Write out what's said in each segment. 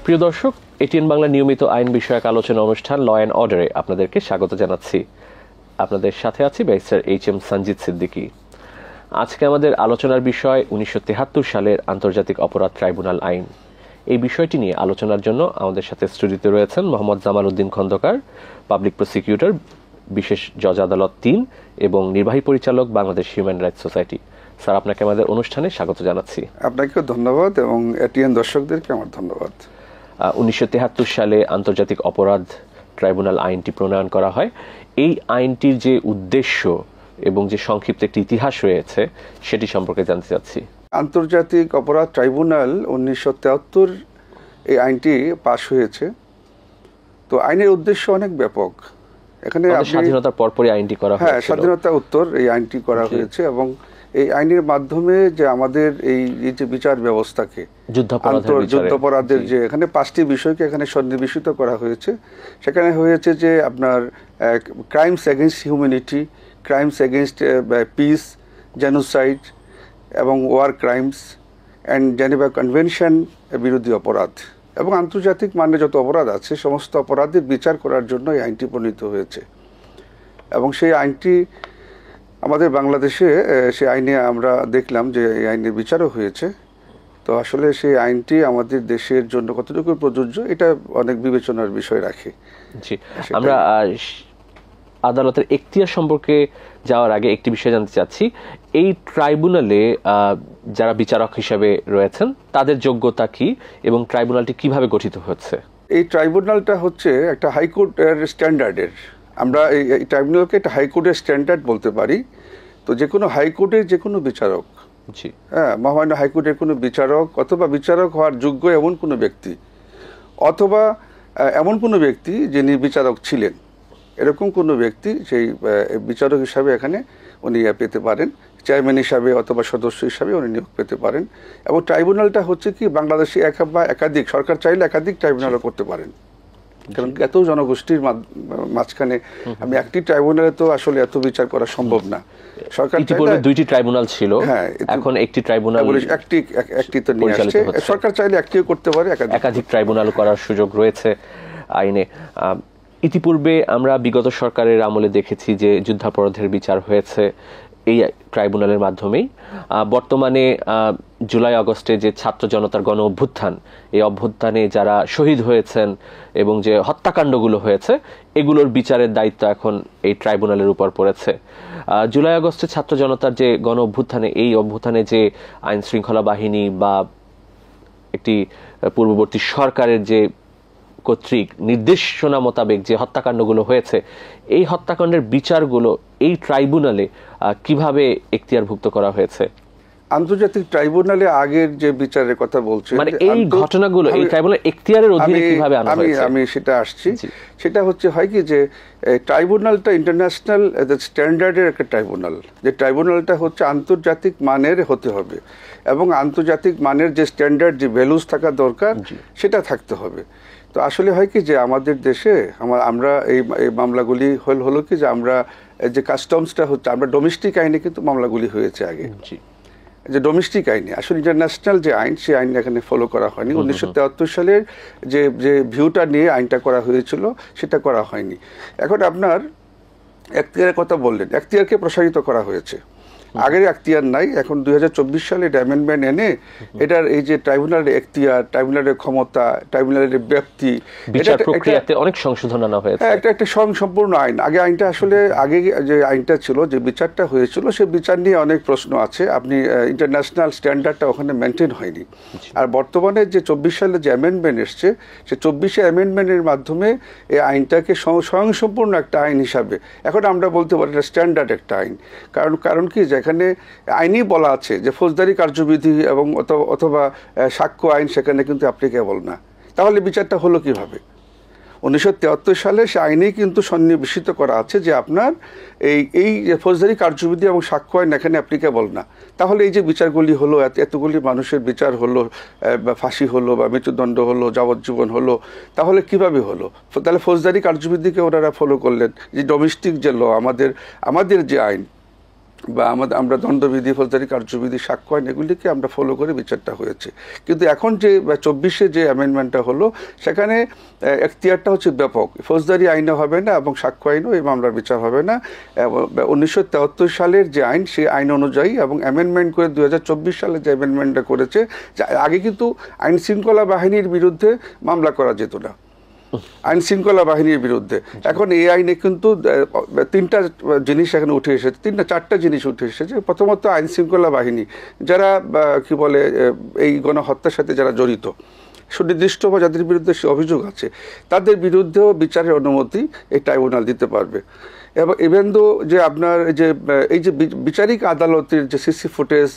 প্রিয় দর্শক, এটিএন বাংলা নিয়মিত আইন বিষয়ক আলোচনা অনুষ্ঠান ল অ্যান্ড অর্ডারে আপনাদেরকে স্বাগত জানাচ্ছি। আপনাদের সাথে আছি ব্যারিস্টার এইচ.এম. সঞ্জিত সিদ্দিকী। আজকে আমাদের আলোচনার বিষয় 1973 সালের আন্তর্জাতিক অপরাধ ট্রাইব্যুনাল আইন। এই বিষয়টি নিয়ে আলোচনার জন্য আমাদের সাথে স্টুডিওতে রয়েছেন মোহাম্মদ জামাল উদ্দিন খন্দকার, পাবলিক প্রসিকিউটর, বিশেষ জজ আদালত 3 এবং নির্বাহী পরিচালক, Bangladesh human rights society. Sir, আপনাকে আমাদের অনুষ্ঠানে স্বাগত জানাচ্ছি। আপনাকেও ধন্যবাদ এবং এটিএন দর্শকদেরকে আমার ধন্যবাদ। 1973 সালে আন্তর্জাতিক অপরাধ ট্রাইব্যুনাল আইনটি প্রণয়ন করা হয়। এই আইনটির যে উদ্দেশ্য এবং যে সংক্ষিপ্ত একটি ইতিহাস রয়েছে সেটি সম্পর্কে জানতে চাচ্ছি। আন্তর্জাতিক অপরাধ ট্রাইব্যুনাল 1973 এই আইনটি পাশ হয়েছে। তো আইনের উদ্দেশ্য অনেক ব্যাপক। এখানে স্বাধীনতার পরপরই আইনটি করা হয়েছে। হ্যাঁ, স্বাধীনতা উত্তর এই আইনটি করা হয়েছে এবং এই আইনের মাধ্যমে যে আমাদের এই যে বিচার ব্যবস্থাকে যুদ্ধাপরাধের যে এখানে 5টি বিষয়কে এখানে সন্নিবেশিত করা হয়েছে। সেখানে হয়েছে যে আপনার crimes against humanity, crimes against peace, genocide এবং war crimes and Geneva convention বিরোধী অপরাধ এবং আন্তর্জাতিক মানে যত অপরাধ আছে সমস্ত অপরাধের বিচার করার জন্য এই আইনটি প্রণীত হয়েছে। এবং সেই আইনটি আমাদের বাংলাদেশে সেই আইনে আমরা দেখলাম যে এই আইনের বিচারও হয়েছে। তো আসলে সেই আইনটি আমাদের দেশের জন্য কতটুকু প্রযোজ্য এটা অনেক বিবেচনার বিষয় রাখে। জি, আমরা আদালতের এখতিয়ার সম্পর্কে যাওয়ার আগে একটি বিষয় জানতে চাচ্ছি। এই ট্রাইব্যুনালে যারা বিচারক হিসেবে রয়েছেন তাদের যোগ্যতা কি এবং ট্রাইব্যুনালটি কিভাবে গঠিত হচ্ছে? এই ট্রাইব্যুনালটা হচ্ছে একটা হাইকোর্টের স্ট্যান্ডার্ডের, আমরা এই ট্রাইব্যুনালকে একটা হাইকোর্টের স্ট্যান্ডার্ড বলতে পারি। তো যে কোনো হাইকোর্টের যে কোনো বিচারক, হ্যাঁ, মহামান্য হাইকোর্টের কোনো বিচারক অথবা বিচারক হওয়ার যোগ্য এমন কোনো ব্যক্তি অথবা এমন কোনো ব্যক্তি যিনি বিচারক ছিলেন, এরকম কোনো ব্যক্তি সেই বিচারক হিসাবে এখানে উনি পেতে পারেন, চেয়ারম্যান হিসাবে অথবা সদস্য হিসাবে উনি নিয়োগ পেতে পারেন। এবং ট্রাইব্যুনালটা হচ্ছে কি বাংলাদেশে এক বা একাধিক, সরকার চাইলে একাধিক ট্রাইব্যুনালও করতে পারেন, কারণ এত জনগোষ্ঠীর মাঝখানে আমি একটি ট্রাইব্যুনালে তো আসলে এত বিচার করা সম্ভব না। সরকার ইতিপূর্বে 2টি ট্রাইব্যুনাল ছিল, এখন একটি ট্রাইব্যুনাল, একটি তো নিয়ে আসছে। সরকার চাইলে একটিও করতে পারে, একাধিক ট্রাইব্যুনাল করার সুযোগ রয়েছে আইনে। ইতিপূর্বে আমরা বিগত সরকারের আমলে দেখেছি যে যুদ্ধাপরাধের বিচার হয়েছে এই ট্রাইব্যুনালের মাধ্যমেই। বর্তমানে জুলাই আগস্টে যে ছাত্র জনতার গণ অভ্যুত্থান, এই অভ্যুত্থানে যারা শহীদ হয়েছেন এবং যে হত্যাকাণ্ডগুলো হয়েছে এগুলোর বিচারের দায়িত্ব এখন এই ট্রাইব্যুনালের উপর পড়েছে। জুলাই আগস্টে ছাত্র জনতার যে গণ অভ্যুত্থানে, এই অভ্যুত্থানে যে আইন শৃঙ্খলা বাহিনী বা একটি পূর্ববর্তী সরকারের যে কর্তৃক নির্দেশনা মোতাবেক যে হত্যাকাণ্ডগুলো হয়েছে, এই হত্যাকাণ্ডের বিচারগুলো এই ট্রাইব্যুনালে কিভাবে এখতিয়ারভুক্ত করা হয়েছে? আন্তর্জাতিক ট্রাইব্যুনালে আগের যে বিচারের কথা বলছেন, মানে এই ঘটনাগুলো এই ট্রাইব্যুনাল এখতিয়ারের অধীনে কিভাবে আনা হয়েছে? আমি সেটা আসছি। সেটা হচ্ছে হয় কি যে ট্রাইব্যুনালটা ইন্টারন্যাশনাল স্ট্যান্ডার্ডের একটা ট্রাইব্যুনাল, যে ট্রাইব্যুনালটা হচ্ছে আন্তর্জাতিক মানের হতে হবে এবং আন্তর্জাতিক মানের যে স্ট্যান্ডার্ড, যে ভ্যালুস থাকা দরকার সেটা থাকতে হবে। তো আসলে হয় কি যে আমাদের দেশে আমরা এই মামলাগুলি হলো কি যে আমরা যে কাস্টমসটা হচ্ছে, আমরা ডোমেস্টিক আইনে কিন্তু মামলাগুলি হয়েছে আগে, যে ডোমেস্টিক আইনে আসলে ইন্টারন্যাশনাল যে আইন, সেই আইন এখানে ফলো করা হয়নি। 1973 সালের যে ভিউটা নিয়ে আইনটা করা হয়েছিল সেটা করা হয়নি। এখন আপনার এখতিয়ারের কথা বললেন, এখতিয়ারকে প্রসারিত করা হয়েছে, আগের এখতিয়ার নাই। এখন 2024 সালে অ্যামেন্ডমেন্ট এনে এটার এই যে ট্রাইব্যুনালের এখতিয়ার, ট্রাইব্যুনালের ক্ষমতা, ট্রাইব্যুনালের ব্যাপ্তি, বিচার প্রক্রিয়াতে অনেক সংশোধন আনা হয়েছে। একটা সম্পূর্ণ আইন। আগে আইনটা আসলে আগে যে আইনটা ছিল, যে বিচারটা হয়েছিল, সে বিচার নিয়ে অনেক প্রশ্ন আছে। আপনি ইন্টারন্যাশনাল স্ট্যান্ডার্ডটা ওখানে মেনটেন হয়নি। আর বর্তমানে যে 24 সালে যে অ্যামেন্ডমেন্ট এসছে, সে 24 অ্যামেন্ডমেন্টের মাধ্যমে এই আইনটাকে স্বয়ংসম্পূর্ণ একটা আইন হিসাবে এখন আমরা বলতে পারি এটা স্ট্যান্ডার্ড একটা আইন। কারণ কি, যেখানে আইনই বলা আছে যে ফৌজদারি কার্যবিধি এবং অথবা সাক্ষ্য আইন সেখানে কিন্তু অ্যাপ্লিকেবল না। তাহলে বিচারটা হলো কিভাবে? 1973 সালে সে আইনেই কিন্তু সন্নিবেশিত করা আছে যে আপনার এই ফৌজদারি কার্যবিধি এবং সাক্ষ্য আইন এখানে অ্যাপ্লিকেবল না। তাহলে এই যে বিচারগুলি হলো, এতগুলি মানুষের বিচার হলো, বা ফাঁসি হলো বা মৃত্যুদণ্ড হলো, যাবজ্জীবন হলো, তাহলে কিভাবে হলো? তাহলে ফৌজদারি কার্যবিধিকে ওনারা ফলো করলেন। যে ডোমেস্টিক যে ল, আমাদের যে আইন, বা আমরা দণ্ডবিধি, ফৌজদারি কার্যবিধি, সাক্ষ্য আইন এগুলিকে আমরা ফলো করে বিচারটা হয়েছে। কিন্তু এখন যে 24-এ যে অ্যামেন্ডমেন্টটা হলো সেখানে এখতিয়ারটা হচ্ছে ব্যাপক। ফৌজদারি আইনও হবে না এবং সাক্ষ্য আইনও এই মামলার বিচার হবে না। 1973 সালের যে আইন সেই আইন অনুযায়ী এবং অ্যামেন্ডমেন্ট করে 2024 সালে যে অ্যামেন্ডমেন্টটা করেছে, আগে কিন্তু আইন শৃঙ্খলা বাহিনীর বিরুদ্ধে মামলা করা যেত না, আইন শৃঙ্খলা বাহিনীর বিরুদ্ধে। এখন এই আইনে কিন্তু 3টা জিনিস এখানে উঠে এসেছে, 4টা জিনিস উঠে এসেছে। প্রথমত আইন শৃঙ্খলা বাহিনী যারা কি বলে এই গণহত্যার সাথে যারা জড়িত, সুনির্দিষ্ট বা যাদের বিরুদ্ধে সে অভিযোগ আছে, তাদের বিরুদ্ধেও বিচারের অনুমতি এই ট্রাইব্যুনাল দিতে পারবে। এবং ইভেন দো যে আপনার যে এই যে বিচারিক আদালতের যে সিসি ফুটেজ,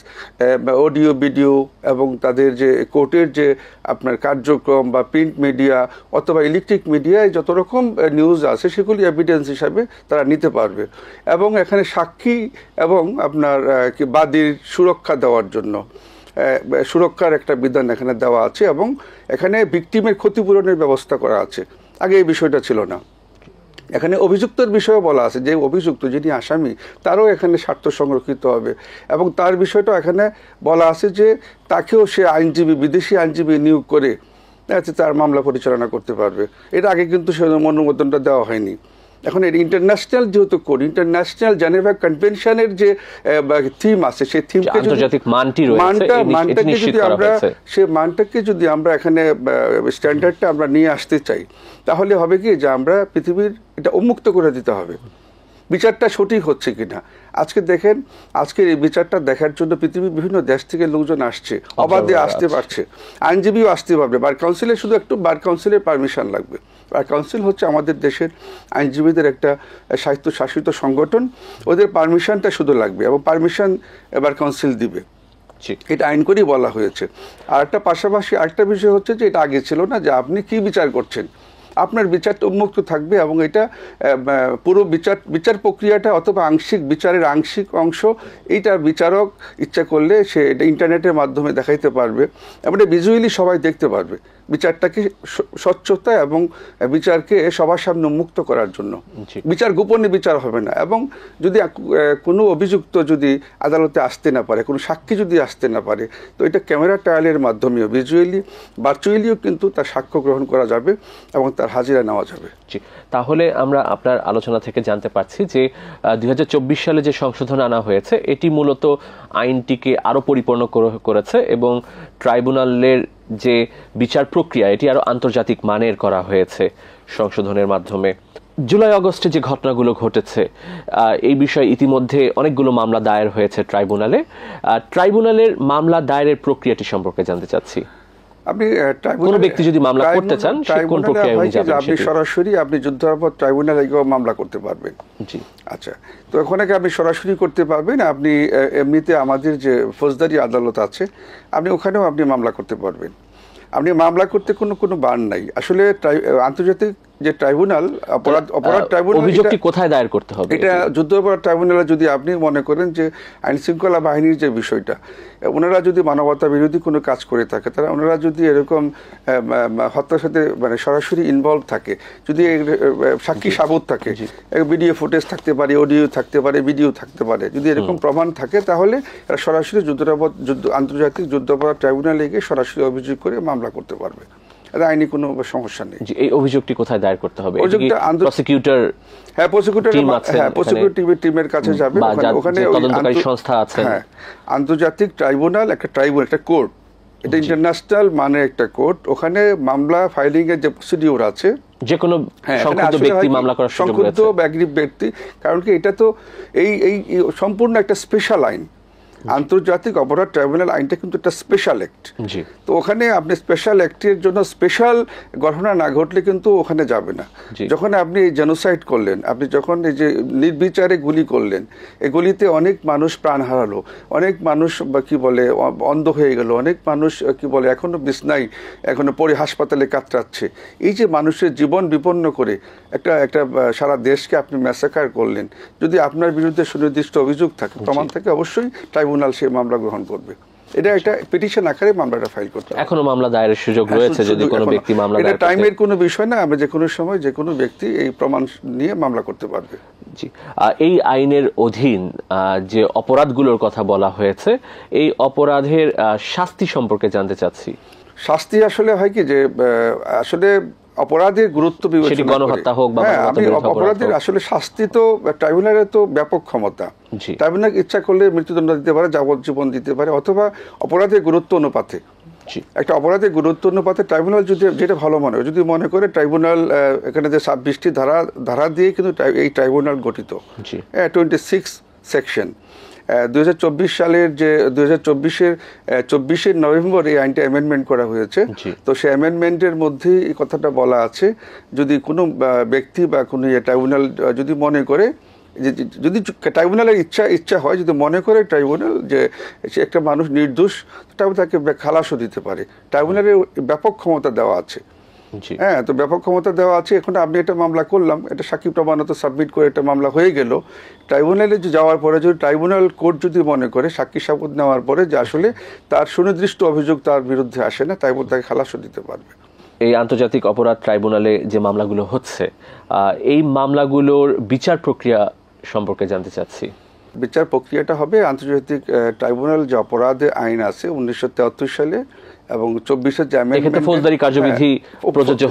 অডিও ভিডিও এবং তাদের যে কোর্টের যে আপনার কার্যক্রম বা প্রিন্ট মিডিয়া অথবা ইলেকট্রিক মিডিয়ায় যত রকম নিউজ আছে সেগুলি এভিডেন্স হিসাবে তারা নিতে পারবে। এবং এখানে সাক্ষী এবং আপনার বাদীর সুরক্ষা দেওয়ার জন্য সুরক্ষার একটা বিধান এখানে দেওয়া আছে এবং এখানে ভিকটিমের ক্ষতিপূরণের ব্যবস্থা করা আছে। আগে এই বিষয়টা ছিল না। এখানে অভিযুক্তের বিষয়ে বলা আছে যে অভিযুক্ত যিনি আসামি তারও এখানে স্বার্থ সংরক্ষিত হবে এবং তার বিষয়টা এখানে বলা আছে যে তাকেও সে আইনজীবী, বিদেশি আইনজীবী নিয়োগ করে তার মামলা পরিচালনা করতে পারবে। এর আগে কিন্তু সে অনুমোদনটা দেওয়া হয়নি। এখন এর ইন্টারন্যাশনাল যেহেতু কোড, ইন্টারন্যাশনাল জেনেভা কনভেনশনের যে থিম আছে সেই থিমকে মানটাকে যদি আমরা এখানে স্ট্যান্ডার্ডটা আমরা নিয়ে আসতে চাই, তাহলে হবে কি যে আমরা পৃথিবীর এটা উন্মুক্ত করে দিতে হবে বিচারটা সঠিক হচ্ছে কিনা। আজকে দেখেন, আজকের এই বিচারটা দেখার জন্য পৃথিবীর বিভিন্ন দেশ থেকে লোকজন আসছে, অবাধে আসতে পারছে, আইনজীবীও আসতে পারবে। বার কাউন্সিলের শুধু একটু বার কাউন্সিলের পারমিশন লাগবে। বার কাউন্সিল হচ্ছে আমাদের দেশের আইনজীবীদের একটা স্বায়ত্তশাসিত সংগঠন, ওদের পারমিশনটা শুধু লাগবে এবং পারমিশন বার কাউন্সিল দিবে, এটা আইন করেই বলা হয়েছে। আর একটা পাশাপাশি আরেকটা বিষয় হচ্ছে যে এটা আগে ছিল না, যে আপনি কি বিচার করছেন, আপনার বিচারটা উন্মুক্ত থাকবে এবং এটা পুরো বিচার প্রক্রিয়াটা অথবা আংশিক বিচারের আংশিক অংশ এইটা বিচারক ইচ্ছা করলে সে এটা ইন্টারনেটের মাধ্যমে দেখাইতে পারবে এবং এটা ভিজুয়ালি সবাই দেখতে পারবে বিচারটাকে স্বচ্ছতা এবং বিচারকে সবার সামনে উন্মুক্ত করার জন্য। বিচার গোপনে বিচার হবে না এবং যদি কোনো অভিযুক্ত যদি আদালতে আসতে না পারে, কোনো সাক্ষী যদি আসতে না পারে, তো এটা ক্যামেরা ট্রায়ালের মাধ্যমেও ভিজুয়ালি ভার্চুয়ালিও কিন্তু তার সাক্ষ্য গ্রহণ করা যাবে এবং তার হাজিরা নেওয়া যাবে। তাহলে আমরা আপনার আলোচনা থেকে জানতে পারছি যে 2024 সালে যে সংশোধন আনা হয়েছে এটি মূলত আইনটিকে আরো পরিপূর্ণ করেছে এবং ট্রাইব্যুনালের যে বিচার প্রক্রিয়া এটি আরো আন্তর্জাতিক মানের করা হয়েছে সংশোধনের মাধ্যমে। জুলাই আগস্টে যে ঘটনাগুলো ঘটেছে এই বিষয়ে ইতিমধ্যে অনেকগুলো মামলা দায়ের হয়েছে ট্রাইব্যুনালে। ট্রাইব্যুনালের মামলা দায়েরের প্রক্রিয়াটি সম্পর্কে জানতে চাচ্ছি। আপনি কোন ব্যক্তি যদি মামলা করতে চান কোন প্রক্রিয়ায় উনি যাবেন? আপনি সরাসরি আপনি যুদ্ধাপরাধ ট্রাইব্যুনালে গিয়ে মামলা করতে পারবেন। জি আচ্ছা, তো ওখানে আপনি সরাসরি করতে পারবেন। আপনি এমনিতে আমাদের যে ফৌজদারি আদালত আছে আপনি ওখানেও আপনি মামলা করতে পারবেন। আপনি মামলা করতে কোনো বান নাই। আসলে আন্তর্জাতিক যে ট্রাইব্যুনাল অপরাধ ট্রাইব্যুনাল, অভিযোগটি কোথায় দায়ের করতে হবে? এটা যুদ্ধাপরাধ ট্রাইব্যুনালে যদি আপনি মনে করেন যে আইন শৃঙ্খলা বাহিনীর যে বিষয়টা, ওনারা যদি মানবতা বিরোধী কোনো কাজ করে থাকে, তারা ওনারা যদি এরকম হত্যার সাথে মানে সরাসরি ইনভলভ থাকে, যদি সাক্ষী সাবুত থাকে, ভিডিও ফুটেজ থাকতে পারে, অডিও থাকতে পারে, ভিডিও থাকতে পারে, যদি এরকম প্রমাণ থাকে তাহলে এরা সরাসরি আন্তর্জাতিক যুদ্ধাপরাধ ট্রাইব্যুনালে গিয়ে সরাসরি অভিযোগ করে মামলা করতে পারবে। আইনি কোনো সমস্যা নেই। এই অভিযোগটি কোথায় দায়ের করতে হবে? প্রসিকিউটর টিমের কাছে যাবে, ওখানে তদন্তকারী সংস্থা আছে। হ্যাঁ, আন্তর্জাতিক ট্রাইব্যুনাল একটা কোর্ট, এটা ইন্টারন্যাশনাল মানে একটা কোর্ট। ওখানে মামলা ফাইলিং এর যে প্রসিডিউর আছে, যে কোনো সংক্ষুব্ধ ব্যক্তি মামলা করার সুযোগ রয়েছে। সংক্ষুব্ধ ব্যক্তি, কারণ কি এটা তো এই সম্পূর্ণ একটা স্পেশাল আইন। আন্তর্জাতিক অপরাধ ট্রাইব্যুনাল আইনটা কিন্তু একটা স্পেশাল অ্যাক্ট। তো ওখানে আপনি স্পেশাল অ্যাক্টের জন্য স্পেশাল ঘটনা না ঘটলে কিন্তু ওখানে যাবে না। যখন আপনি জেনোসাইড করলেন, আপনি যখন এই যে নির্বিচারে গুলি করলেন, এই গুলিতে অনেক মানুষ প্রাণ হারালো, অনেক মানুষ কি বলে অন্ধ হয়ে গেল, অনেক মানুষ কি বলে এখনো বিছনায়, এখনো পরে হাসপাতালে কাতরাচ্ছে। এই যে মানুষের জীবন বিপন্ন করে একটা সারা দেশকে আপনি ম্যাসাকার করলেন, যদি আপনার বিরুদ্ধে সুনির্দিষ্ট অভিযোগ থাকে, প্রমাণ থাকে, অবশ্যই ট্রাইব্যুনাল সেই মামলা গ্রহণ করবে। এটা একটা পিটিশন আকারে মামলাটা ফাইল করতে হবে। এখনো মামলা দায়েরের সুযোগ রয়েছে যদি কোনো ব্যক্তি মামলা দায়ের এটা টাইমের কোনো বিষয় না, আমরা যে কোনো সময় যে কোনো ব্যক্তি এই প্রমাণ নিয়ে মামলা করতে পারবে। জি, এই আইনের অধীন যে অপরাধগুলোর কথা বলা হয়েছে, এই অপরাধের শাস্তি সম্পর্কে জানতে চাচ্ছি। শাস্তি আসলে হয় কি যে আসলে অপরাধের গুরুত্ব বিবেচনা করে গণহত্যা হোক বা অপরাধের আসলে শাস্তি তো ট্রাইব্যুনালের তো ব্যাপক ক্ষমতা। ট্রাইব্যুনাল ইচ্ছা করলে মৃত্যুদণ্ড দিতে পারে, যাবজ্জীবন দিতে পারে, অথবা অপরাধের গুরুত্ব অনুপাতে একটা অপরাধের গুরুত্ব অনুপাতে ট্রাইব্যুনাল যদি যেটা ভালো মনে হয়, যদি মনে করে ট্রাইব্যুনাল এখানে যে 26টি ধারা দিয়ে কিন্তু এই ট্রাইব্যুনাল গঠিত, 26 সেকশন। 2024 সালের যে 2024 নভেম্বর এই আইনটা অ্যামেন্ডমেন্ট করা হয়েছে। তো সেই অ্যামেন্ডমেন্টের মধ্যে এই কথাটা বলা আছে, যদি কোনো ব্যক্তি বা কোনো ট্রাইব্যুনাল যদি মনে করে, যদি ট্রাইব্যুনালের ইচ্ছা হয়, যদি মনে করে ট্রাইব্যুনাল যে সে একটা মানুষ নির্দোষ, তাকে খালাসও দিতে পারে। ট্রাইব্যুনালের ব্যাপক ক্ষমতা দেওয়া আছে। হ্যাঁ, তো ব্যাপক ক্ষমতা দেওয়া আছে। এখন আপনি একটা মামলা করলাম, এটা সাক্ষী প্রমাণত সাবমিট করে একটা মামলা হয়ে গেল, ট্রাইব্যুনালে যাওয়ার পরে যদি ট্রাইব্যুনাল কোর্ট যদি মনে করে সাক্ষী শপথ নেওয়ার পরে যে আসলে তার সুনির্দিষ্ট অভিযোগ তার বিরুদ্ধে আসে না, তাই বলে তাকে খালাসও দিতে পারবে। এই আন্তর্জাতিক অপরাধ ট্রাইব্যুনালে যে মামলাগুলো হচ্ছে, এই মামলাগুলোর বিচার প্রক্রিয়া সম্পর্কে জানতে চাচ্ছি। বিচার প্রক্রিয়াটা হবে আন্তর্জাতিক ট্রাইব্যুনাল যে অপরাধে আইন আছে 1973 সালে এবং 24-এর যে অ্যামেন্ডমেন্ট, ফৌজদারি কার্যবিধি প্রযোজ্য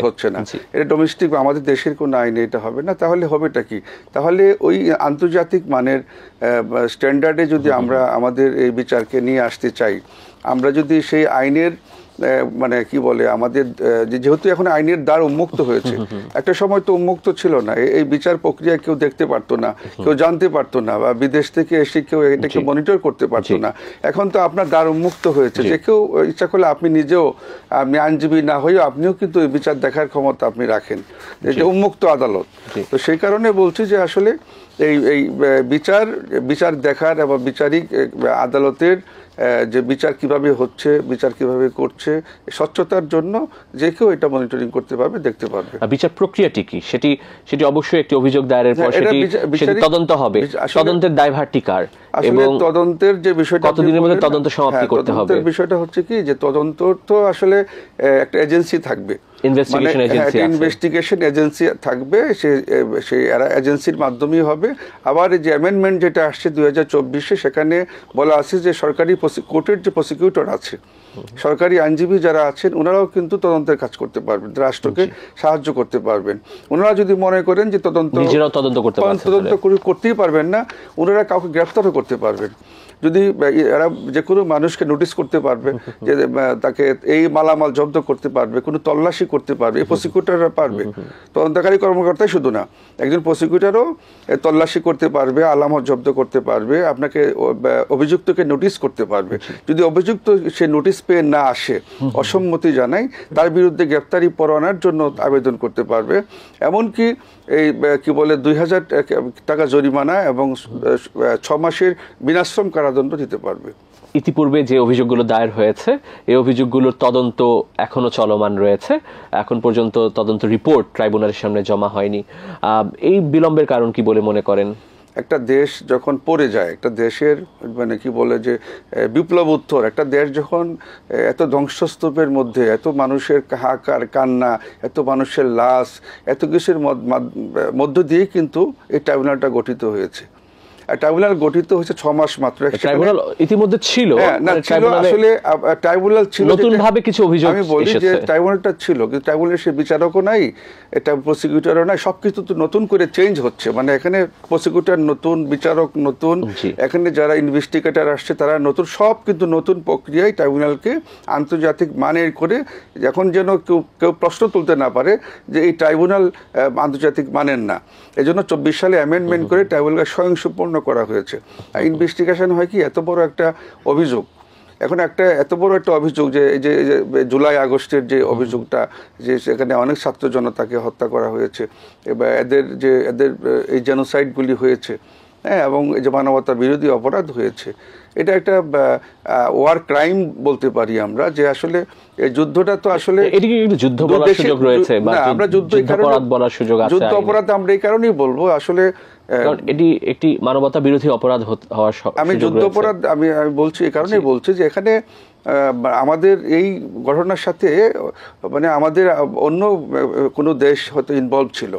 হচ্ছে না। এটা ডোমেস্টিক আমাদের দেশের কোনো আইনে এটা হবে না। তাহলে হবেটা কি? তাহলে ওই আন্তর্জাতিক মানের স্ট্যান্ডার্ডে যদি আমরা আমাদের এই বিচারকে নিয়ে আসতে চাই, আমরা যদি সেই আইনের মানে কি বলে আমাদের যেহেতু এখন আইনের দ্বার উন্মুক্ত হয়েছে, একটা সময় তো উন্মুক্ত ছিল না, এই বিচার প্রক্রিয়া কেউ দেখতে পারতো না, কেউ জানতে পারতো না, বা বিদেশ থেকে এসে কেউ এটাকে মনিটর করতে পারতো না। এখন তো আপনার দ্বার উন্মুক্ত হয়েছে, যে কেউ ইচ্ছা করলে আপনি নিজেও, আপনি আইনজীবী না হয়েও আপনিও কিন্তু এই বিচার দেখার ক্ষমতা আপনি রাখেন, এটা উন্মুক্ত আদালত। তো সেই কারণে বলছি যে আসলে এই বিচার দেখার এবং বিচারিক আদালতের যে বিচার কিভাবে হচ্ছে, বিচার কিভাবে করছে, স্বচ্ছতার জন্য যে কেউ এটা মনিটরিং করতে পারবে, দেখতে পারবে। বিচার প্রক্রিয়াটি কি সেটি অবশ্যই একটি অভিযোগ দায়েরের পর সেটি তদন্ত হবে। তদন্তের দায়ভারটি কার এবং তদন্তের যে বিষয়টা কতদিনের মধ্যে তদন্ত সমাপ্তি করতে হবে? বিষয়টা হচ্ছে কি যে তদন্ত তো আসলে একটা এজেন্সি থাকবে, ইনভেস্টিগেশন এজেন্সি থাকবে, সেই এজেন্সির মাধ্যমেই হবে। আবার এই যে অ্যামেন্ডমেন্ট যেটা আসছে 2024-এ, সেখানে বলা আছে যে সরকারি কোর্টের যে প্রসিকিউটর আছে, সরকারি আইনজীবী যারা আছেন, ওনারাও কিন্তু তদন্তের কাজ করতে পারবেন, রাষ্ট্রকে সাহায্য করতে পারবেন। ওনারা যদি মনে করেন যে তদন্ত করতেই পারবেন না, ওনারা কাউকে গ্রেফতারও করতে পারবেন। যদি এরা যে কোনো মানুষকে নোটিশ করতে পারবে, যে তাকে এই মালামাল জব্দ করতে পারবে, কোনো তল্লাশি করতে পারবে, এই প্রসিকিউটররা পারবে। তদন্তকারী কর্মকর্তাই শুধু না, একজন প্রসিকিউটরও তল্লাশি করতে পারবে, আলামত জব্দ করতে পারবে, আপনাকে অভিযুক্তকে নোটিশ করতে পারবে। যদি অভিযুক্ত সে নোটিশ পেয়ে না আসে, অসম্মতি জানায়, তার বিরুদ্ধে গ্রেফতারি পরোয়ানার জন্য আবেদন করতে পারবে। এমনকি এই কি বলে 2000 টাকা জরিমানা এবং 6 মাসের বিনাশ্রম কারাদণ্ড দিতে পারবে। ইতিপূর্বে যে অভিযোগগুলো দায়ের হয়েছে, এই অভিযোগগুলোর তদন্ত এখনো চলমান রয়েছে। এখন পর্যন্ত তদন্ত রিপোর্ট ট্রাইব্যুনালের সামনে জমা হয়নি। এই বিলম্বের কারণ কি বলে মনে করেন? একটা দেশ যখন পড়ে যায়, একটা দেশের মানে কি বলে যে বিপ্লব উত্তর একটা দেশ যখন এত ধ্বংসস্তূপের মধ্যে, এত মানুষের হাহাকার কান্না, এত মানুষের লাশ, এত কিছুর মধ্য দিয়ে কিন্তু এই ট্রাইব্যুনালটা গঠিত হয়েছে। ট্রাইব্যুনাল গঠিত হয়েছে 6 মাস মাত্র। ট্রাইব্যুনাল ইতিমধ্যে ছিল না, ছিল আসলে ট্রাইব্যুনাল ছিল, নতুন ভাবে কিছু অভিযোগ আমি বলি যে ট্রাইব্যুনালটা ছিল, কিন্তু ট্রাইব্যুনালের সে বিচারকও নাই, এটা প্রসিকিউটরও নাই, সবকিছু তো নতুন করে চেঞ্জ হচ্ছে। মানে এখানে প্রসিকিউটর নতুন, বিচারক নতুন, এখানে যারা ইনভেস্টিগেটর আসছে তারা নতুন, সব কিন্তু নতুন প্রক্রিয়ায় ট্রাইব্যুনালকে আন্তর্জাতিক মানের করে, এখন যেন কেউ প্রশ্ন তুলতে না পারে যে এই ট্রাইব্যুনাল আন্তর্জাতিক মানের না। এজন্য 24 সালে অ্যামেন্ডমেন্ট করে ট্রাইব্যুনালকে স্বয়ংসম্পূর্ণ করা হয়েছে। ইনভেস্টিগেশন হয় কি, এত বড় একটা অভিযোগ, এখন এত বড় একটা অভিযোগ যে জুলাই আগস্টের যে অভিযোগটা, যে সেখানে অনেক ছাত্র জনতাকে হত্যা করা হয়েছে, এবার এদের এই জেনোসাইডগুলি হয়েছে, হ্যাঁ, এবং এই যে মানবতা বিরোধী অপরাধ হয়েছে, এটা একটা ওয়ার ক্রাইম বলতে পারি আমরা। যে আসলে এই যুদ্ধটা তো আসলে যুদ্ধ বলার সুযোগ রয়েছে, আমরা যুদ্ধ অপরাধ আমরা এই কারণেই বলবো, আসলে কারণ এটি একটি মানবতা বিরোধী অপরাধ হওয়ার আমি যুদ্ধাপরাধ আমি বলছি এই কারণেই বলছি যে এখানে আমাদের এই ঘটনার সাথে মানে আমাদের অন্য কোনো দেশ হয়তো ইনভলভ ছিল,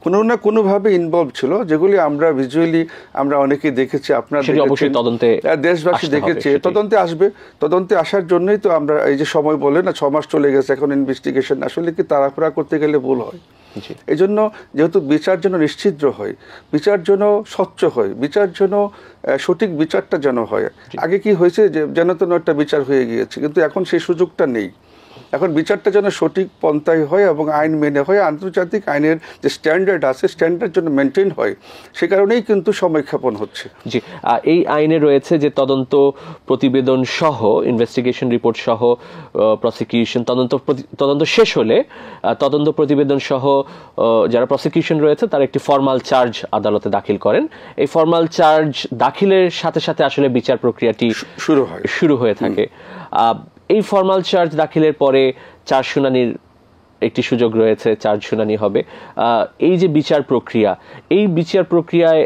কোনো না কোনোভাবে ইনভলভ ছিল, যেগুলি আমরা ভিজুয়ালি আমরা অনেকেই দেখেছি, আপনারা অবশ্যই তদন্তে দেশবাসী দেখেছে, তদন্তে আসবে। তদন্তে আসার জন্যই তো আমরা এই যে সময় বলে না 6 মাস চলে গেছে এখন ইনভেস্টিগেশন, আসলে কি তাড়াহুড়া করতে গেলে ভুল হয়। এই জন্য যেহেতু বিচার যেন নিশ্চিদ্র হয়, বিচার যেন স্বচ্ছ হয়, বিচার যেন সঠিক বিচারটা যেন হয়। আগে কি হয়েছে যে যেন তেন একটা বিচার হয়ে গিয়েছে, কিন্তু এখন সেই সুযোগটা নেই। এখন বিচারটা যেন সঠিক পন্থায় হয় এবং আইন মেনে হয়, আন্তর্জাতিক আইনের যে স্ট্যান্ডার্ড আছে স্ট্যান্ডার্ড যেন মেনটেন হয়, সে কারণেই কিন্তু সময়ক্ষেপণ হচ্ছে। জি, এই আইনে রয়েছে যে তদন্ত প্রতিবেদন সহ ইনভেস্টিগেশন রিপোর্ট সহ প্রসিকিউশন তদন্ত শেষ হলে তদন্ত প্রতিবেদন সহ যারা প্রসিকিউশন রয়েছে তারা একটি ফর্মাল চার্জ আদালতে দাখিল করেন। এই ফর্মাল চার্জ দাখিলের সাথে সাথে আসলে বিচার প্রক্রিয়াটি শুরু হয়ে থাকে। এই ফর্মাল চার্জ দাখিলের পরে 4 শুনানির একটি সুযোগ রয়েছে, 4 শুনানি হবে। এই যে বিচার প্রক্রিয়া, এই বিচার প্রক্রিয়ায়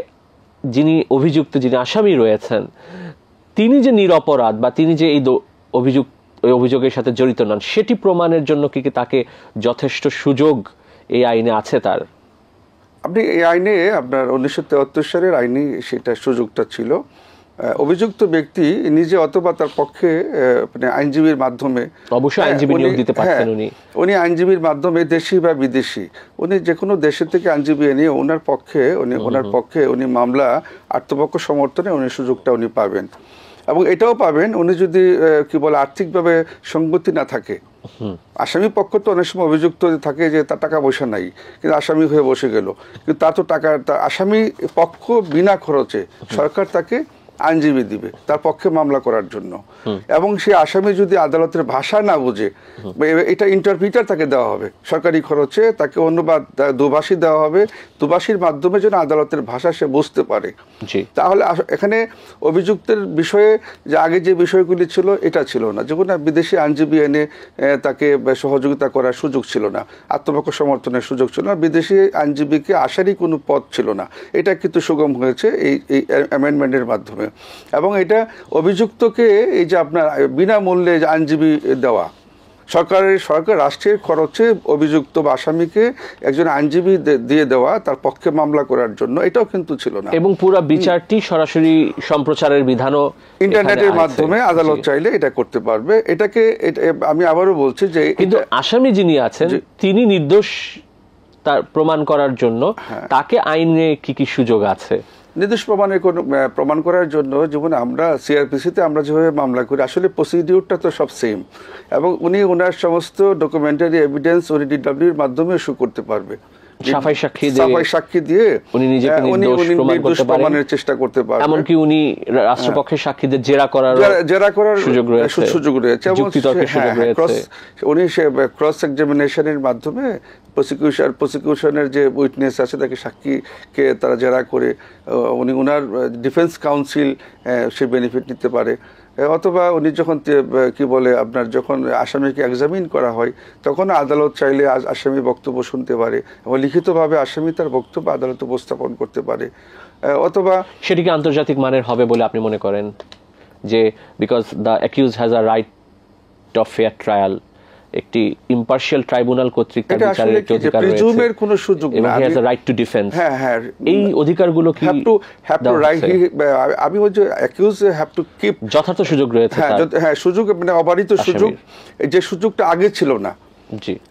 যিনি অভিযুক্ত, যিনি আসামি রয়েছেন, তিনি যে নিরপরাধ বা তিনি যে এই অভিযোগের সাথে জড়িত নন, সেটি প্রমাণের জন্য কি তাকে যথেষ্ট সুযোগ এই আইনে আছে তার? আপনি এই আইনে আপনার 1973 সালের আইনে সেটা সুযোগটা ছিল। অভিযুক্ত ব্যক্তি নিজে অথবা তার পক্ষে মানে আইনজীবীর মাধ্যমে, অবশ্যই আইনজীবী নিয়োগ দিতে পারতেন উনি আইনজীবীর মাধ্যমে, দেশি বা বিদেশি, উনি যে কোনো দেশের থেকে আইনজীবী এনে ওনার পক্ষে উনি মামলা আত্মপক্ষ সমর্থনে উনি সুযোগটা উনি পাবেন। এবং এটাও পাবেন উনি যদি কি বলে আর্থিকভাবে সঙ্গতি না থাকে। আসামি পক্ষ তো অনেক সময় অভিযুক্ত থাকে যে তার টাকা পয়সা নাই, কিন্তু আসামি হয়ে বসে গেল, কিন্তু তার তো টাকা, আসামি পক্ষ বিনা খরচে সরকার তাকে আইনজীবী দিবে তার পক্ষে মামলা করার জন্য। এবং সে আসামি যদি আদালতের ভাষা না বুঝে, এটা ইন্টারপ্রিটার তাকে দেওয়া হবে সরকারি খরচে, তাকে অনুবাদ দুভাষী দেওয়া হবে, দুভাষীর মাধ্যমে যেন আদালতের ভাষা সে বুঝতে পারে। তাহলে এখানে অভিযুক্তের বিষয়ে যে আগে যে বিষয়গুলি ছিল এটা ছিল না, যেমন বিদেশি আইনজীবী এনে তাকে সহযোগিতা করার সুযোগ ছিল না, আত্মপক্ষ সমর্থনের সুযোগ ছিল না, বিদেশি আইনজীবীকে আসারই কোনো পথ ছিল না। এটা কিন্তু সুগম হয়েছে এই অ্যামেন্ডমেন্টের মাধ্যমে। এবং এটা অভিযুক্তকে এই যে আপনার বিনামূল্যে আইনজীবী দেওয়া, সরকার রাষ্ট্রের খরচে অভিযুক্ত বা আসামিকে একজন আইনজীবী দিয়ে দেওয়া তার পক্ষে মামলা করার জন্য, এটাও কিন্তু ছিল না। এবং পুরো বিচারটি সরাসরি সম্প্রচারের বিধানও ইন্টারনেটের মাধ্যমে আদালত চাইলে এটা করতে পারবে। এটাকে আমি আবারও বলছি যে কিন্তু আসামি যিনি আছেন তিনি নির্দোষ তার প্রমাণ করার জন্য তাকে আইনে কি কি সুযোগ আছে? নির্দোষ প্রমাণ করার জন্য যেমন আমরা সিআরপিসিতে আমরা যেভাবে মামলা করি, আসলে প্রসিডিউরটা তো সব সেম, এবং উনি ওনার সমস্ত ডকুমেন্টারি এভিডেন্স উনি ডিডব্লিউর মাধ্যমে ইস্যু করতে পারবে। সাফাই সাক্ষী দিয়ে উনি নিজেকে নির্দোষ প্রমাণের চেষ্টা করতে পারবেন। এমনকি উনি রাষ্ট্রপক্ষের সাক্ষীদের জেরা করার সুযোগ রয়েছে এবং উনি ক্রস এক্সামিনেশনের মাধ্যমে প্রসিকিউশনের যে উইটনেস আছে তাকে সাক্ষীকে তারা জেরা করে উনি ওনার ডিফেন্স কাউন্সিল সে বেনিফিট নিতে পারে। অথবা উনি যখন কি বলে আপনার যখন আসামিকে এক্সামিন করা হয় তখন আদালত চাইলে আসামি বক্তব্য শুনতে পারে এবং লিখিতভাবে আসামি তার বক্তব্য আদালতে উপস্থাপন করতে পারে। অথবা সেটিকে আন্তর্জাতিক মানের হবে বলে আপনি মনে করেন যে because the accused has a right of fair trial, একটি ইম্পার্শিয়াল ট্রাইব্যুনাল কর্তৃক তার বিচারের একটি অধিকার রয়েছে, প্রিজুমের কোনো সুযোগ নেই, he has a right two defence. হ্যাঁ, এই অধিকারগুলো কি আমি বলছি অ্যাকিউজ হ্যাভ টু কিপ যথার্থ সুযোগ রয়েছে। হ্যাঁ, সুযোগ মানে অবারিত সুযোগ, যে সুযোগটা আগে ছিল না।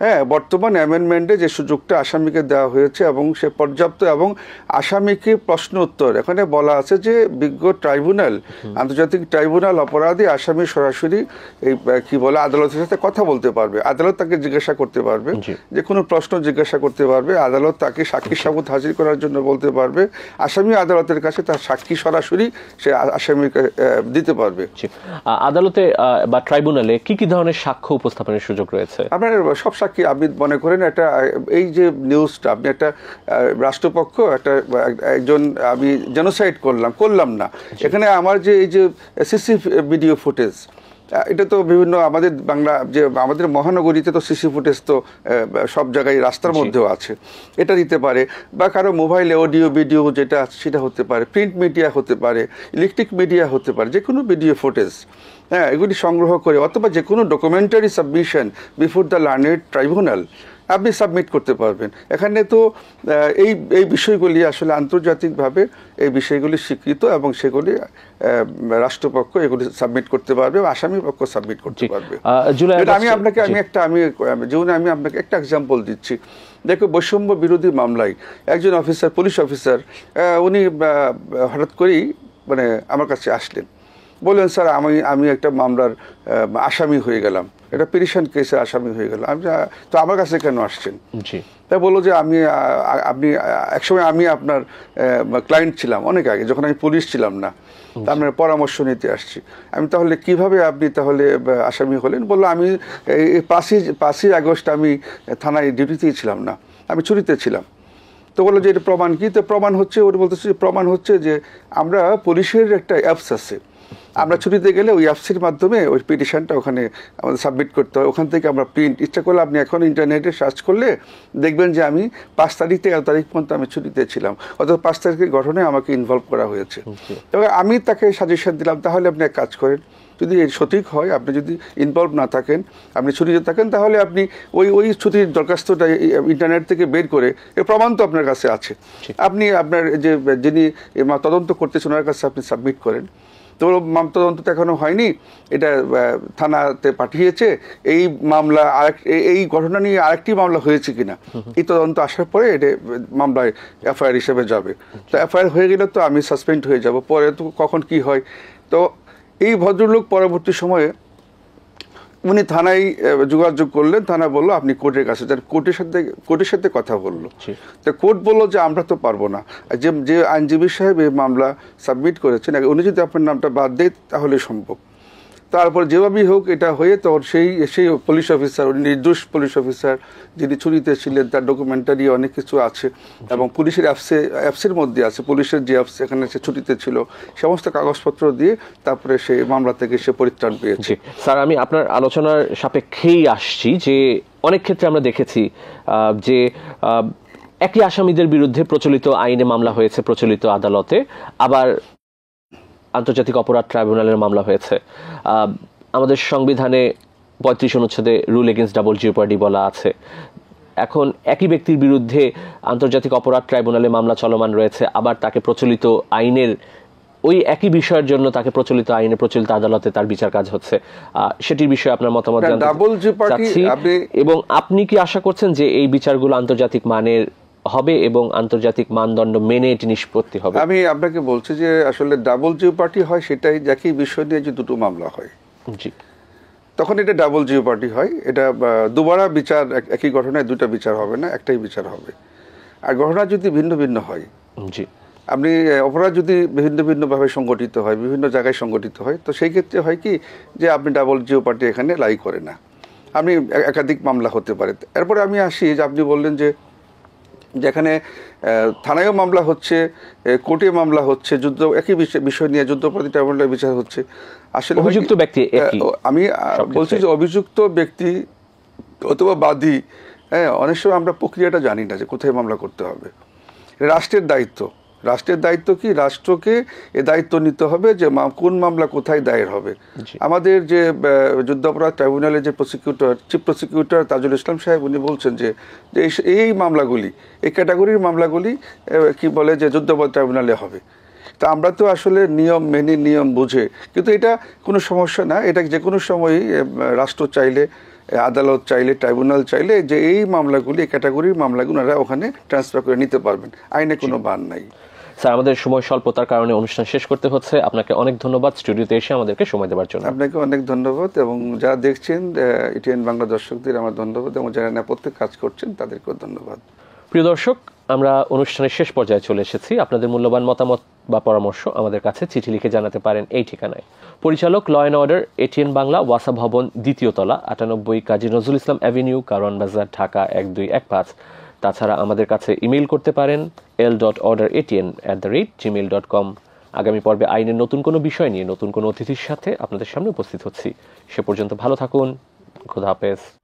হ্যাঁ, বর্তমান অ্যামেন্ডমেন্টে যে সুযোগটা আসামিকে দেওয়া হয়েছে এবং সে পর্যাপ্ত, এবং আসামিকে প্রশ্ন উত্তর এখানে বলা আছে যে বিজ্ঞ ট্রাইব্যুনাল, আন্তর্জাতিক ট্রাইব্যুনাল অপরাধী আসামি সরাসরি এই কি বলে আদালতের সাথে কথা বলতে পারবে, আদালত তাকে জিজ্ঞাসা করতে পারবে, যে কোনো প্রশ্ন জিজ্ঞাসা করতে পারবে, আদালত তাকে সাক্ষী সাবুত হাজির করার জন্য বলতে পারবে, আসামি আদালতের কাছে তার সাক্ষী সরাসরি সে আসামিকে দিতে পারবে। আদালতে বা ট্রাইব্যুনালে কি কি ধরনের সাক্ষ্য উপস্থাপনের সুযোগ রয়েছে? আপনার সব সাক্ষী আপনি মনে করেন একটা এই যে নিউজটা আপনি একটা রাষ্ট্রপক্ষ একজন আমি জেনোসাইড করলাম না, এখানে আমার যে এই যে সিসি ভিডিও ফুটেজ, এটা তো বিভিন্ন আমাদের মহানগরীতে তো সিসি ফুটেজ তো সব জায়গায় রাস্তার মধ্যেও আছে, এটা দিতে পারে, বা কারো মোবাইলে অডিও ভিডিও যেটা আছে সেটা হতে পারে, প্রিন্ট মিডিয়া হতে পারে, ইলেকট্রিক মিডিয়া হতে পারে, যে কোনো ভিডিও ফুটেজ, হ্যাঁ, এগুলি সংগ্রহ করে অথবা যে কোনো documentary submission before the learned tribunal আপনি সাবমিট করতে পারবেন। এখানে তো এই বিষয়গুলি আসলে আন্তর্জাতিকভাবে এই বিষয়গুলি স্বীকৃত এবং সেগুলি রাষ্ট্রপক্ষ এগুলি সাবমিট করতে পারবে, আসামি পক্ষ সাবমিট করতে পারবে। আমি আপনাকে একটা এক্সাম্পল দিচ্ছি। দেখো, বৈষম্য বিরোধী মামলায় একজন অফিসার, পুলিশ অফিসার, উনি হঠাৎ করেই মানে আমার কাছে আসলেন, বললেন স্যার আমি একটা মামলার আসামি হয়ে গেলাম, এটা পিটিশন কেসের আসামি হয়ে গেলাম। তো আমার কাছে কেন আসছেন? তাই বললো যে আপনি একসময় আমি আপনার ক্লায়েন্ট ছিলাম অনেক আগে, যখন আমি পুলিশ ছিলাম না, আপনার পরামর্শ নিতে আসছি। আমি তাহলে কিভাবে আপনি তাহলে আসামি হলেন? বললো আমি 5ই আগস্ট আমি থানায় ডিউটিতেই ছিলাম না, আমি ছুটিতে ছিলাম। তো বললো যে এটা প্রমাণ কি? তো প্রমাণ হচ্ছে, ওটা বলতেছে প্রমাণ হচ্ছে যে আমরা পুলিশের একটা অ্যাপস আছে, আমরা ছুটিতে গেলে ওই অ্যাপসের মাধ্যমে ওই পিটিশনটা ওখানে আমাদের সাবমিট করতে হয়, ওখান থেকে আমরা প্রিন্ট ইচ্ছা করলে আপনি এখন ইন্টারনেটে সার্চ করলে দেখবেন যে আমি 5 তারিখ থেকে 11 তারিখ পর্যন্ত আমি ছুটিতে ছিলাম, অথবা 5 তারিখের ঘটনায় আমাকে ইনভলভ করা হয়েছে। তবে আমি তাকে সাজেশন দিলাম, তাহলে আপনি এক কাজ করেন, যদি সঠিক হয়, আপনি যদি ইনভলভ না থাকেন, আপনি ছুটিতে থাকেন, তাহলে আপনি ওই ছুটির দরখাস্তটা ইন্টারনেট থেকে বের করে, এর প্রমাণ তো আপনার কাছে আছে, আপনি আপনার যিনি তদন্ত করতেছেন ওনার কাছে আপনি সাবমিট করেন। তো তদন্ত তো এখনো হয়নি, এটা থানাতে পাঠিয়েছে, এই মামলা এই ঘটনা নিয়ে আরেকটি মামলা হয়েছে কিনা এই তদন্ত আসার পরে এটা মামলায় এফআইআর হিসেবে যাবে। তো এফআইআর হয়ে গেলে তো আমি সাসপেন্ড হয়ে যাব, পরে তো কখন কি হয়। তো এই ভদ্রলোক পরবর্তী সময়ে উনি থানায় যোগাযোগ করলেন, থানা বললো আপনি কোর্টের কাছে যান, কোর্টের সাথে কথা বললো। তো কোর্ট বললো যে আমরা তো পারবো না, যে আইনজীবী সাহেব এই মামলা সাবমিট করেছেন উনি যদি আপনার নামটা বাদ দেয় তাহলে সম্ভব। তারপর যেভাবেই হোক এটা হয়ে তখন সেই পুলিশ অফিসার, উনি নির্দোষ পুলিশ অফিসার যিনি ছুরিতে ছিলেন, তার ডকুমেন্টারি অনেক কিছু আছে এবং পুলিশের অ্যাপসের মধ্যে আছে, পুলিশের যে অ্যাপস এখানে সে ছুটিতে ছিল সমস্ত কাগজপত্র দিয়ে তারপরে সেই মামলা থেকে সে পরিত্রাণ পেয়েছে। স্যার, আমি আপনার আলোচনার সাপেক্ষেই আসছি যে অনেক ক্ষেত্রে আমরা দেখেছি যে একই আসামিদের বিরুদ্ধে প্রচলিত আইনে মামলা হয়েছে প্রচলিত আদালতে, আবার আন্তর্জাতিক অপরাধ ট্রাইব্যুনালের মামলা হয়েছে। আমাদের সংবিধানে 35 অনুচ্ছেদে রুল এগেইনস্ট ডাবল জিওপার্ডি বলা আছে। এখন একই ব্যক্তির বিরুদ্ধে আন্তর্জাতিক অপরাধ ট্রাইব্যুনালে মামলা চলমান রয়েছে, আবার তাকে প্রচলিত আইনের ওই একই বিষয়ের জন্য তাকে প্রচলিত আইনে প্রচলিত আদালতে তার বিচার কাজ হচ্ছে। সেটির বিষয়ে আপনার মতামত জানতে চাচ্ছি, এবং আপনি কি আশা করছেন যে এই বিচারগুলো আন্তর্জাতিক মানের হবে এবং আন্তর্জাতিক মানদণ্ড মেনে এটি নিষ্পত্তি হবে? আমি আপনাকে বলছি যে আসলে ডাবল জিওপার্ডি হয় সেটাই একই বিষয় নিয়ে যে দুটো মামলা হয়, জি, তখন এটা ডাবল জিওপার্ডি হয়। এটা দুবারা বিচার, একই ঘটনায় দুটা বিচার হবে না, একটাই বিচার হবে। আর ঘটনা যদি ভিন্ন ভিন্ন হয়, জি, আপনি অপরাধ যদি ভিন্ন ভিন্নভাবে সংগঠিত হয়, বিভিন্ন জায়গায় সংগঠিত হয়, তো সেই ক্ষেত্রে হয় কি যে আপনি ডাবল জিওপার্ডি এখানে লাই করে না, আপনি একাধিক মামলা হতে পারে। এরপরে আমি আসি যে আপনি বললেন যে যেখানে থানায়ও মামলা হচ্ছে, কোর্টে মামলা হচ্ছে, একই বিষয় নিয়ে যুদ্ধাপরাধী ট্রাইব্যুনালে বিচার হচ্ছে। আসলে অভিযুক্ত ব্যক্তি আমি বলছি যে অভিযুক্ত ব্যক্তি অথবা বাদী, হ্যাঁ, অনেক সময় আমরা প্রক্রিয়াটা জানি না যে কোথায় মামলা করতে হবে। রাষ্ট্রের দায়িত্ব কি? রাষ্ট্রকে এ দায়িত্ব নিতে হবে যে কোন মামলা কোথায় দায়ের হবে। আমাদের যে যুদ্ধাপরাধ ট্রাইব্যুনালের যে চিফ প্রসিকিউটর তাজুল ইসলাম সাহেব উনি বলছেন যে এই মামলাগুলি, এই ক্যাটাগরির মামলাগুলি কি বলে যে যুদ্ধাপরাধ ট্রাইব্যুনালে হবে। তা আমরা তো আসলে নিয়ম মেনে নিয়ম বুঝে, কিন্তু এটা কোনো সমস্যা না, এটা যে কোনো সময়ই রাষ্ট্র চাইলে, আদালত চাইলে, ট্রাইব্যুনাল চাইলে যে এই মামলাগুলি, এই ক্যাটাগরির মামলাগুলো ওনারা ওখানে ট্রান্সফার করে নিতে পারবেন, আইনে কোনো বান নাই। স্যার, আমাদের সময় স্বল্পতার কারণে অনুষ্ঠান শেষ করতে হচ্ছে। আপনাকে অনেক ধন্যবাদ স্টুডিওতে এসে আমাদেরকে সময় দেওয়ার জন্য। আপনাকে অনেক ধন্যবাদ, এবং যারা দেখছেন ইটিএন বাংলা দর্শকদের আমার ধন্যবাদ, এবং যারা নেপথ্যে কাজ করছেন তাদেরকেও ধন্যবাদ। প্রিয় দর্শক, আমরা অনুষ্ঠানের শেষ পর্যায়ে চলে এসেছি। আপনাদের মূল্যবান মতামত বা পরামর্শ আমাদের কাছে চিঠি লিখে জানাতে পারেন এই ঠিকানায়। পরিচালক, law and order, ATN Bangla, ওয়াসা ভবন, ২য় তলা, ৯৮ কাজী নজরুল ইসলাম অ্যাভিনিউ, কারওয়ান বাজার, ঢাকা ১২১৫। তাছাড়া আমাদের কাছে ইমেইল করতে পারেন l.orderatn@gmail.com। আগামী পর্বে আইনের নতুন কোনো বিষয় নিয়ে নতুন কোনো অতিথির সাথে আপনাদের সামনে উপস্থিত হচ্ছি। সে পর্যন্ত ভালো থাকুন। খোদা হাফেজ।